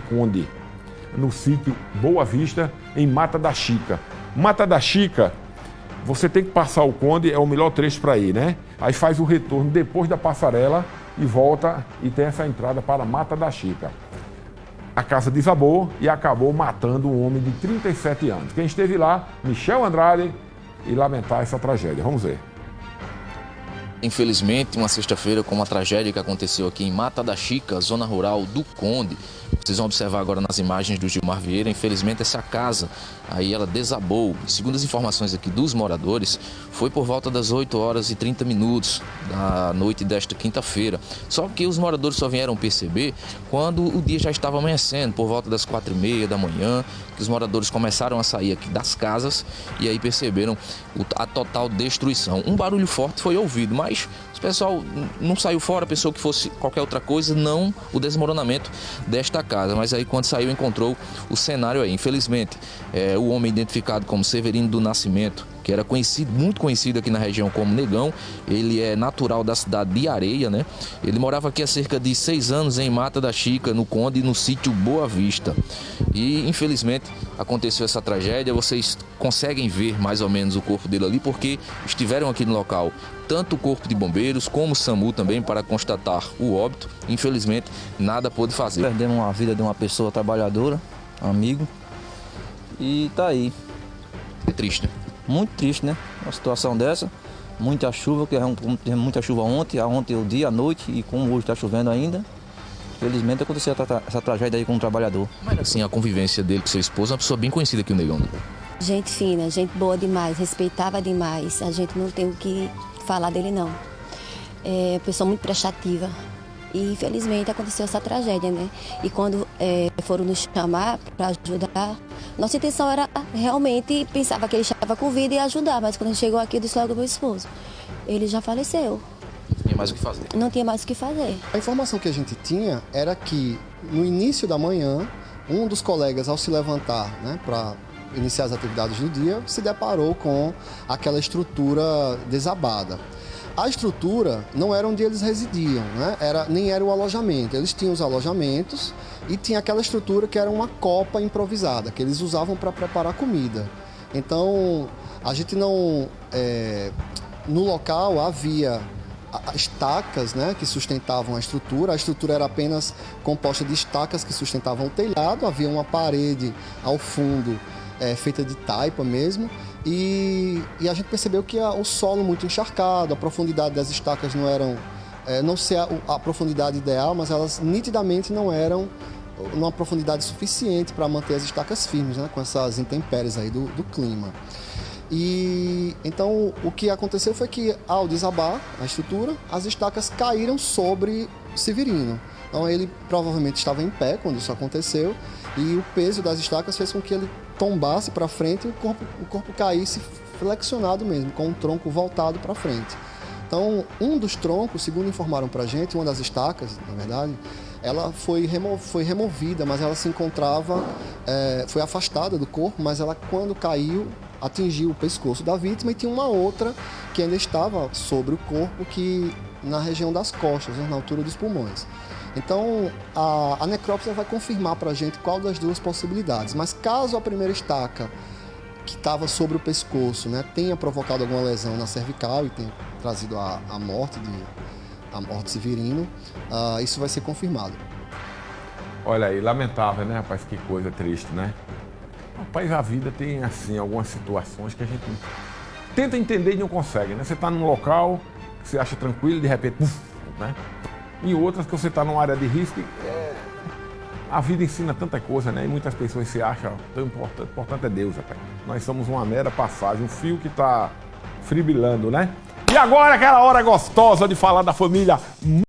Conde, no sítio Boa Vista, em Mata da Chica. Mata da Chica, você tem que passar o Conde, é o melhor trecho para ir, né? Aí faz o retorno depois da passarela e volta e tem essa entrada para Mata da Chica. A casa desabou e acabou matando um homem de 37 anos. Quem esteve lá, Michel Andrade, e lamentar essa tragédia. Vamos ver. Infelizmente, uma sexta-feira com uma tragédia que aconteceu aqui em Mata da Chica, zona rural do Conde. Vocês vão observar agora nas imagens do Gilmar Vieira, infelizmente essa casa, aí ela desabou. Segundo as informações aqui dos moradores, foi por volta das 8 horas e 30 minutos da noite desta quinta-feira. Só que os moradores só vieram perceber quando o dia já estava amanhecendo, por volta das 4h30 da manhã, que os moradores começaram a sair aqui das casas e aí perceberam a total destruição. Um barulho forte foi ouvido, mas o pessoal não saiu fora, pensou que fosse qualquer outra coisa, não o desmoronamento desta casa. Mas aí quando saiu encontrou o cenário aí. Infelizmente, o homem identificado como Severino do Nascimento, que era conhecido, muito conhecido aqui na região como Negão, ele é natural da cidade de Areia, né? Ele morava aqui há cerca de 6 anos em Mata da Chica, no Conde, no sítio Boa Vista. E infelizmente aconteceu essa tragédia. Vocês conseguem ver mais ou menos o corpo dele ali, porque estiveram aqui no local tanto o corpo de bombeiros como o SAMU também para constatar o óbito. Infelizmente nada pôde fazer. Perdemos a vida de uma pessoa trabalhadora, amigo, e tá aí. É triste, né? Muito triste, né? Uma situação dessa, muita chuva, que teve muita chuva ontem o dia, a noite, e como hoje está chovendo ainda, felizmente aconteceu essa tragédia aí com um trabalhador. Mas assim, a convivência dele com sua esposa é uma pessoa bem conhecida aqui, o Negão, né? Gente fina, gente boa demais, respeitava demais, a gente não tem o que falar dele não. É uma pessoa muito prestativa. E infelizmente aconteceu essa tragédia, né? E quando foram nos chamar para ajudar, nossa intenção era realmente, pensava que ele estava com vida e ajudar, mas quando chegou aqui, eu disse logo ao meu esposo, ele já faleceu. Não tinha mais o que fazer. Não tinha mais o que fazer. A informação que a gente tinha era que no início da manhã, um dos colegas, ao se levantar, né, para iniciar as atividades do dia, se deparou com aquela estrutura desabada. A estrutura não era onde eles residiam, né? Nem era o alojamento. Eles tinham os alojamentos e tinha aquela estrutura que era uma copa improvisada, que eles usavam para preparar comida. Então, a gente não... no local havia estacas, né, que sustentavam a estrutura era apenas composta de estacas que sustentavam o telhado, havia uma parede ao fundo feita de taipa mesmo, e a gente percebeu que o solo muito encharcado, a profundidade das estacas não eram, não sei a profundidade ideal, mas elas nitidamente não eram numa profundidade suficiente para manter as estacas firmes, né, com essas intempéries aí do clima. E então o que aconteceu foi que ao desabar a estrutura, as estacas caíram sobre Severino. Então ele provavelmente estava em pé quando isso aconteceu e o peso das estacas fez com que ele tombasse para frente e o corpo caísse flexionado mesmo, com o tronco voltado para frente. Então um dos troncos, segundo informaram para a gente, uma das estacas, na verdade, ela foi removida, mas ela se encontrava, foi afastada do corpo, mas ela quando caiu atingiu o pescoço da vítima e tinha uma outra que ainda estava sobre o corpo, que na região das costas, né, na altura dos pulmões. Então, a necrópsia vai confirmar para a gente qual das duas possibilidades. Mas caso a primeira estaca, que estava sobre o pescoço, né, tenha provocado alguma lesão na cervical e tenha trazido a morte de Severino, isso vai ser confirmado. Olha aí, lamentável, né, rapaz? Que coisa triste, né? Rapaz, a vida tem, assim, algumas situações que a gente tenta entender e não consegue, né? Você está num local que você acha tranquilo, de repente, né? Em outras que você está numa área de risco, a vida ensina tanta coisa, né? E muitas pessoas se acham tão importante é Deus, rapaz. Nós somos uma mera passagem, um fio que está fribilando, né? E agora aquela hora gostosa de falar da família